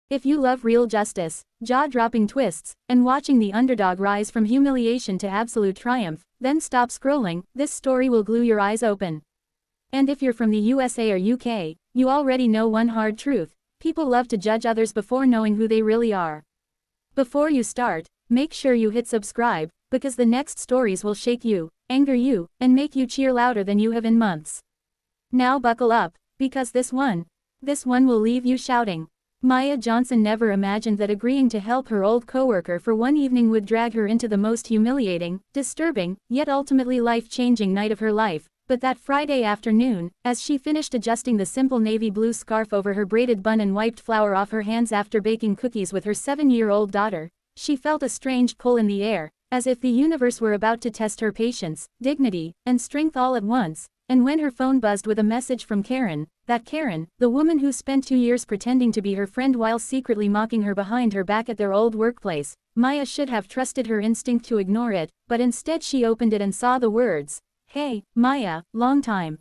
If you love real justice, jaw-dropping twists, and watching the underdog rise from humiliation to absolute triumph, then stop scrolling, this story will glue your eyes open. And if you're from the USA or UK, you already know one hard truth: people love to judge others before knowing who they really are. Before you start, make sure you hit subscribe, because the next stories will shake you, anger you, and make you cheer louder than you have in months. Now buckle up, because this one will leave you shouting. Maya Johnson never imagined that agreeing to help her old coworker for one evening would drag her into the most humiliating, disturbing, yet ultimately life-changing night of her life. But that Friday afternoon, as she finished adjusting the simple navy blue scarf over her braided bun and wiped flour off her hands after baking cookies with her 7-year-old daughter, she felt a strange pull in the air, as if the universe were about to test her patience, dignity, and strength all at once. And when her phone buzzed with a message from Karen, that Karen, the woman who spent 2 years pretending to be her friend while secretly mocking her behind her back at their old workplace, Maya should have trusted her instinct to ignore it, but instead she opened it and saw the words, "Hey, Maya, long time.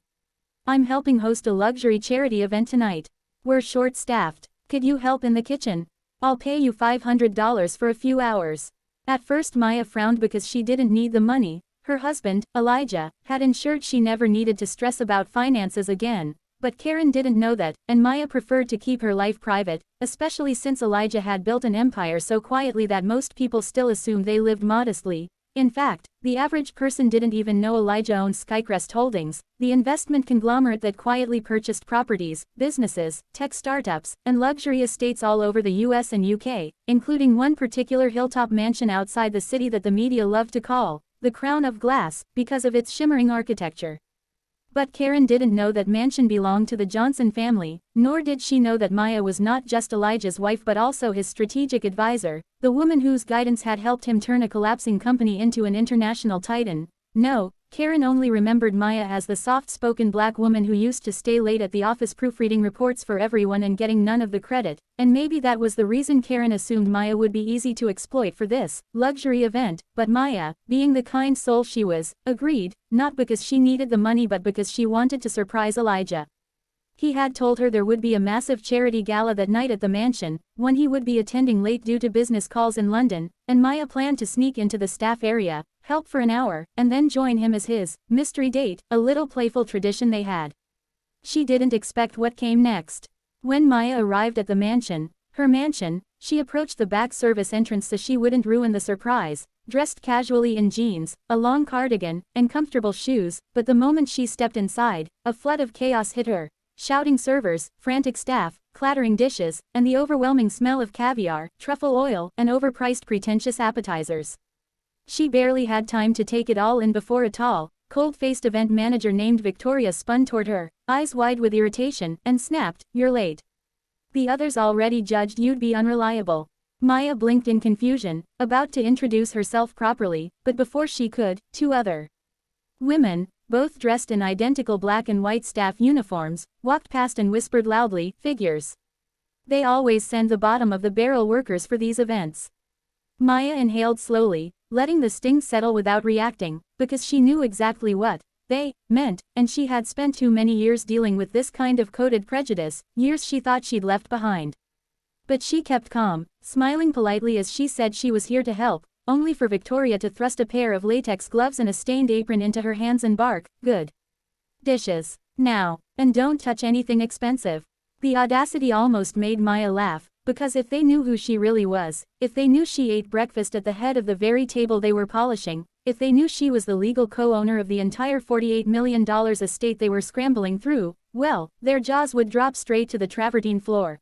I'm helping host a luxury charity event tonight. We're short-staffed. Could you help in the kitchen? I'll pay you $500 for a few hours." At first Maya frowned because she didn't need the money. Her husband, Elijah, had ensured she never needed to stress about finances again. But Karen didn't know that, and Maya preferred to keep her life private, especially since Elijah had built an empire so quietly that most people still assumed they lived modestly. In fact, the average person didn't even know Elijah owned Skycrest Holdings, the investment conglomerate that quietly purchased properties, businesses, tech startups, and luxury estates all over the US and UK, including one particular hilltop mansion outside the city that the media loved to call the Crown of Glass, because of its shimmering architecture. But Karen didn't know that mansion belonged to the Johnson family, nor did she know that Maya was not just Elijah's wife but also his strategic advisor, the woman whose guidance had helped him turn a collapsing company into an international titan. No, Karen only remembered Maya as the soft-spoken black woman who used to stay late at the office proofreading reports for everyone and getting none of the credit, and maybe that was the reason Karen assumed Maya would be easy to exploit for this luxury event. But Maya, being the kind soul she was, agreed, not because she needed the money but because she wanted to surprise Elijah. He had told her there would be a massive charity gala that night at the mansion, one he would be attending late due to business calls in London, and Maya planned to sneak into the staff area, help for an hour, and then join him as his mystery date, a little playful tradition they had. She didn't expect what came next. When Maya arrived at the mansion, her mansion, she approached the back service entrance so she wouldn't ruin the surprise, dressed casually in jeans, a long cardigan, and comfortable shoes, but the moment she stepped inside, a flood of chaos hit her. Shouting servers, frantic staff, clattering dishes, and the overwhelming smell of caviar, truffle oil, and overpriced pretentious appetizers. She barely had time to take it all in before a tall, cold-faced event manager named Victoria spun toward her, eyes wide with irritation, and snapped, "You're late. The others already judged you'd be unreliable." Maya blinked in confusion, about to introduce herself properly, but before she could, 2 other women, both dressed in identical black and white staff uniforms, walked past and whispered loudly, "Figures. They always send the bottom-of-the-barrel workers for these events." Maya inhaled slowly, letting the sting settle without reacting, because she knew exactly what they meant, and she had spent too many years dealing with this kind of coded prejudice, years she thought she'd left behind. But she kept calm, smiling politely as she said she was here to help, only for Victoria to thrust a pair of latex gloves and a stained apron into her hands and bark, "Good dishes. Now. And don't touch anything expensive." The audacity almost made Maya laugh, because if they knew who she really was, if they knew she ate breakfast at the head of the very table they were polishing, if they knew she was the legal co-owner of the entire $48 million estate they were scrambling through, well, their jaws would drop straight to the travertine floor.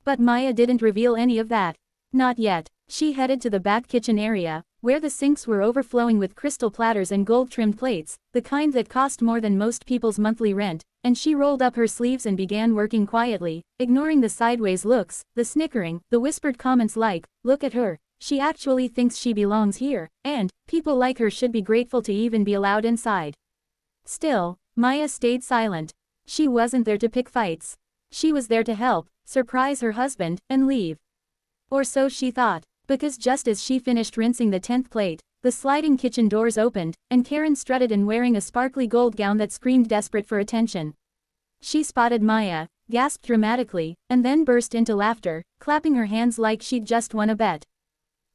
But Maya didn't reveal any of that. Not yet. She headed to the back kitchen area, where the sinks were overflowing with crystal platters and gold-trimmed plates, the kind that cost more than most people's monthly rent, and she rolled up her sleeves and began working quietly, ignoring the sideways looks, the snickering, the whispered comments like, "Look at her, she actually thinks she belongs here," and, "People like her should be grateful to even be allowed inside." Still, Maya stayed silent. She wasn't there to pick fights. She was there to help, surprise her husband, and leave. Or so she thought. Because just as she finished rinsing the 10th plate, the sliding kitchen doors opened, and Karen strutted in wearing a sparkly gold gown that screamed desperate for attention. She spotted Maya, gasped dramatically, and then burst into laughter, clapping her hands like she'd just won a bet.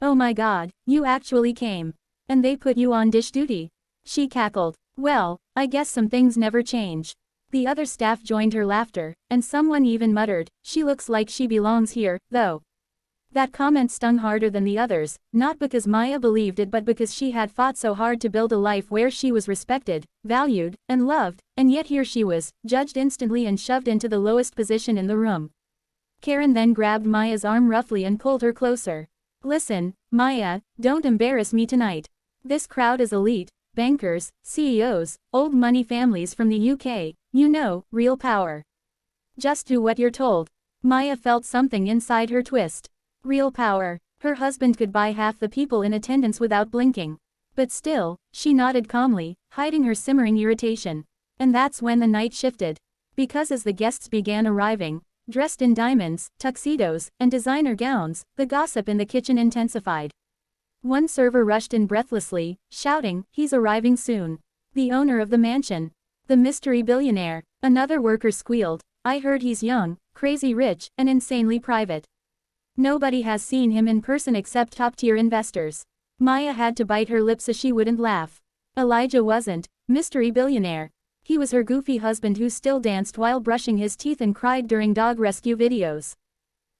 "Oh my god, you actually came. And they put you on dish duty?" She cackled. "Well, I guess some things never change." The other staff joined her laughter, and someone even muttered, "She looks like she belongs here, though." That comment stung harder than the others, not because Maya believed it but because she had fought so hard to build a life where she was respected, valued, and loved, and yet here she was, judged instantly and shoved into the lowest position in the room. Karen then grabbed Maya's arm roughly and pulled her closer. "Listen, Maya, don't embarrass me tonight. This crowd is elite, bankers, CEOs, old money families from the UK, you know, real power. Just do what you're told." Maya felt something inside her twist. Real power. Her husband could buy half the people in attendance without blinking. But still, she nodded calmly, hiding her simmering irritation. And that's when the night shifted. Because as the guests began arriving, dressed in diamonds, tuxedos, and designer gowns, the gossip in the kitchen intensified. One server rushed in breathlessly, shouting, "He's arriving soon. The owner of the mansion. The mystery billionaire." Another worker squealed, "I heard he's young, crazy rich, and insanely private. Nobody has seen him in person except top-tier investors." Maya had to bite her lips so she wouldn't laugh. Elijah wasn't mystery billionaire. He was her goofy husband who still danced while brushing his teeth and cried during dog rescue videos.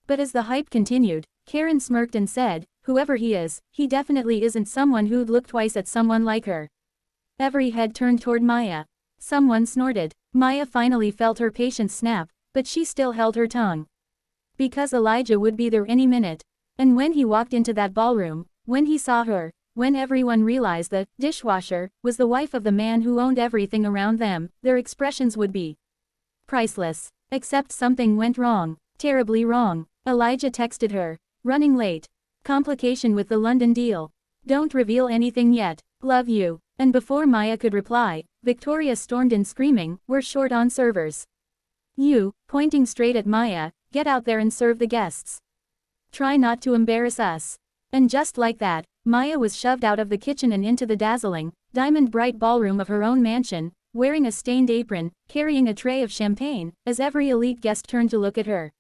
But as the hype continued, Karen smirked and said, "Whoever he is, he definitely isn't someone who'd look twice at someone like her." Every head turned toward Maya. Someone snorted. Maya finally felt her patience snap, but she still held her tongue. Because Elijah would be there any minute. And when he walked into that ballroom, when he saw her, when everyone realized the dishwasher was the wife of the man who owned everything around them, their expressions would be priceless. Except something went wrong. Terribly wrong. Elijah texted her. "Running late. Complication with the London deal. Don't reveal anything yet. Love you." And before Maya could reply, Victoria stormed in screaming, "We're short on servers. You," pointing straight at Maya, "get out there and serve the guests. Try not to embarrass us." And just like that, Maya was shoved out of the kitchen and into the dazzling, diamond-bright ballroom of her own mansion, wearing a stained apron, carrying a tray of champagne, as every elite guest turned to look at her.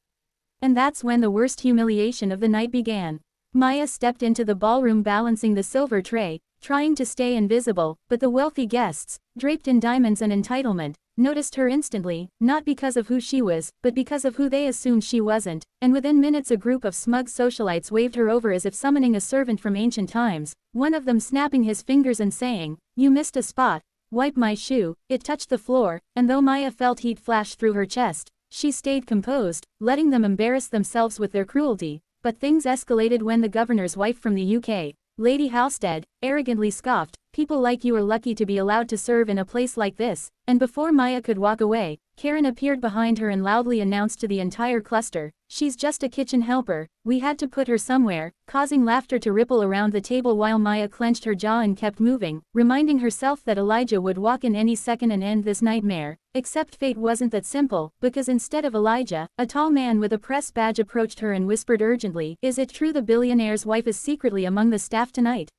And that's when the worst humiliation of the night began. Maya stepped into the ballroom balancing the silver tray, trying to stay invisible, but the wealthy guests, draped in diamonds and entitlement, noticed her instantly, not because of who she was, but because of who they assumed she wasn't, and within minutes a group of smug socialites waved her over as if summoning a servant from ancient times, one of them snapping his fingers and saying, "You missed a spot. Wipe my shoe." It touched the floor, and though Maya felt heat flash through her chest, she stayed composed, letting them embarrass themselves with their cruelty. But things escalated when the governor's wife from the UK, Lady Halstead, arrogantly scoffed, "People like you are lucky to be allowed to serve in a place like this," and before Maya could walk away, Karen appeared behind her and loudly announced to the entire cluster, "She's just a kitchen helper, we had to put her somewhere," causing laughter to ripple around the table while Maya clenched her jaw and kept moving, reminding herself that Elijah would walk in any second and end this nightmare. Except fate wasn't that simple, because instead of Elijah, a tall man with a press badge approached her and whispered urgently, "Is it true the billionaire's wife is secretly among the staff tonight?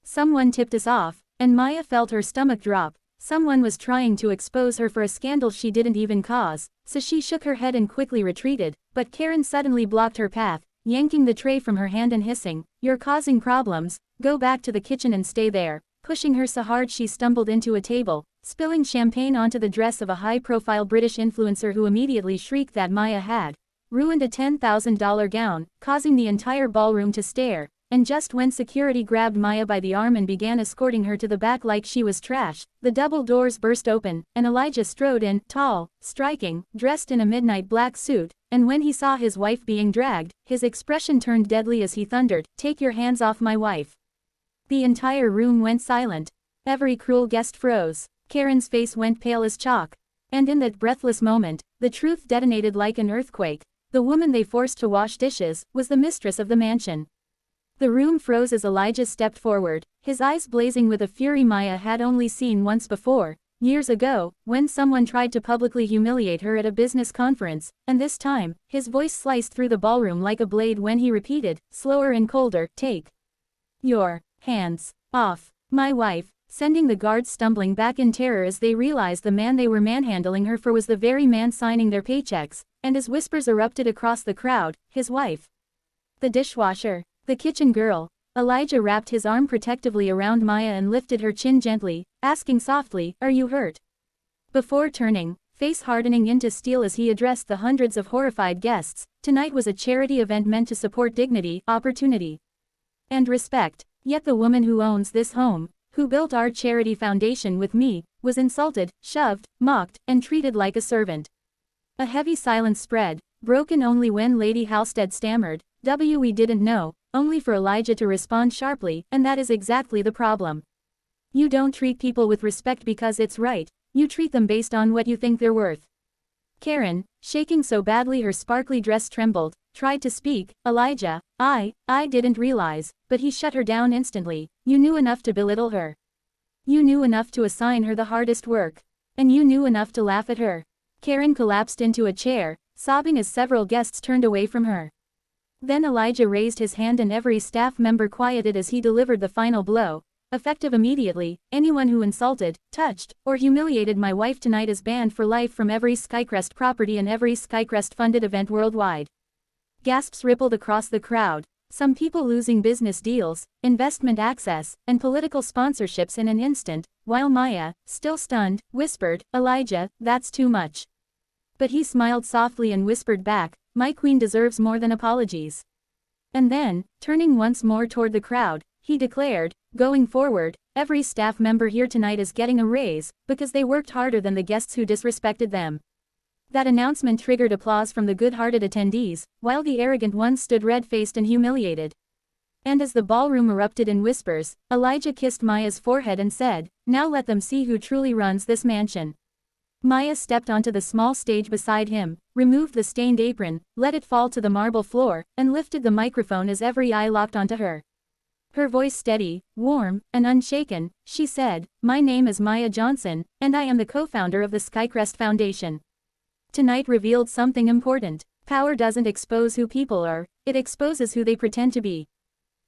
Someone tipped us off," and Maya felt her stomach drop. Someone was trying to expose her for a scandal she didn't even cause, so she shook her head and quickly retreated, but Karen suddenly blocked her path, yanking the tray from her hand and hissing, "You're causing problems, go back to the kitchen and stay there," pushing her so hard she stumbled into a table, spilling champagne onto the dress of a high-profile British influencer who immediately shrieked that Maya had ruined a $10,000 gown, causing the entire ballroom to stare. And just when security grabbed Maya by the arm and began escorting her to the back like she was trash, the double doors burst open, and Elijah strode in, tall, striking, dressed in a midnight black suit, and when he saw his wife being dragged, his expression turned deadly as he thundered, "Take your hands off my wife." The entire room went silent. Every cruel guest froze. Karen's face went pale as chalk. And in that breathless moment, the truth detonated like an earthquake. The woman they forced to wash dishes was the mistress of the mansion. The room froze as Elijah stepped forward, his eyes blazing with a fury Maya had only seen once before, years ago, when someone tried to publicly humiliate her at a business conference, and this time, his voice sliced through the ballroom like a blade when he repeated, slower and colder, "Take your hands off my wife." sending the guards stumbling back in terror as they realized the man they were manhandling her for was the very man signing their paychecks, and as whispers erupted across the crowd, his wife. The dishwasher. The kitchen girl. Elijah wrapped his arm protectively around Maya and lifted her chin gently, asking softly, "Are you hurt?" Before turning, face hardening into steel as he addressed the hundreds of horrified guests, tonight was a charity event meant to support dignity, opportunity, and respect. Yet the woman who owns this home, who built our charity foundation with me, was insulted, shoved, mocked, and treated like a servant. A heavy silence spread, broken only when Lady Halstead stammered, "We didn't know," only for Elijah to respond sharply, "And that is exactly the problem. You don't treat people with respect because it's right, you treat them based on what you think they're worth." Karen, shaking so badly her sparkly dress trembled, tried to speak. "Elijah, I didn't realize," but he shut her down instantly. "You knew enough to belittle her. You knew enough to assign her the hardest work. And you knew enough to laugh at her." Karen collapsed into a chair, sobbing as several guests turned away from her. Then Elijah raised his hand and every staff member quieted as he delivered the final blow. "Effective immediately, anyone who insulted, touched, or humiliated my wife tonight is banned for life from every Skycrest property and every Skycrest-funded event worldwide." Gasps rippled across the crowd, some people losing business deals, investment access, and political sponsorships in an instant, while Maya, still stunned, whispered, "Elijah, that's too much." But he smiled softly and whispered back, "My queen deserves more than apologies." And then, turning once more toward the crowd, he declared, "Going forward, every staff member here tonight is getting a raise, because they worked harder than the guests who disrespected them." That announcement triggered applause from the good-hearted attendees, while the arrogant ones stood red-faced and humiliated. And as the ballroom erupted in whispers, Elijah kissed Maya's forehead and said, "Now let them see who truly runs this mansion." Maya stepped onto the small stage beside him, removed the stained apron, let it fall to the marble floor, and lifted the microphone as every eye locked onto her. Her voice steady, warm, and unshaken, she said, "My name is Maya Johnson, and I am the co-founder of the Skycrest Foundation. Tonight revealed something important. Power doesn't expose who people are, it exposes who they pretend to be."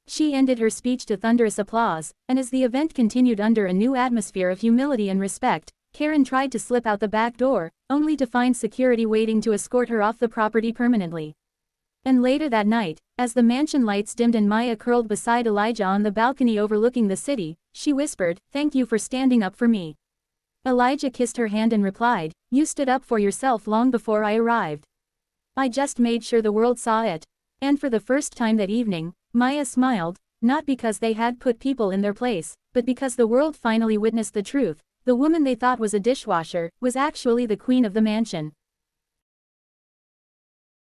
She ended her speech to thunderous applause, and as the event continued under a new atmosphere of humility and respect, Karen tried to slip out the back door, only to find security waiting to escort her off the property permanently. And later that night, as the mansion lights dimmed and Maya curled beside Elijah on the balcony overlooking the city, she whispered, "Thank you for standing up for me." Elijah kissed her hand and replied, "You stood up for yourself long before I arrived. I just made sure the world saw it." And for the first time that evening, Maya smiled, not because they had put people in their place, but because the world finally witnessed the truth. The woman they thought was a dishwasher was actually the queen of the mansion.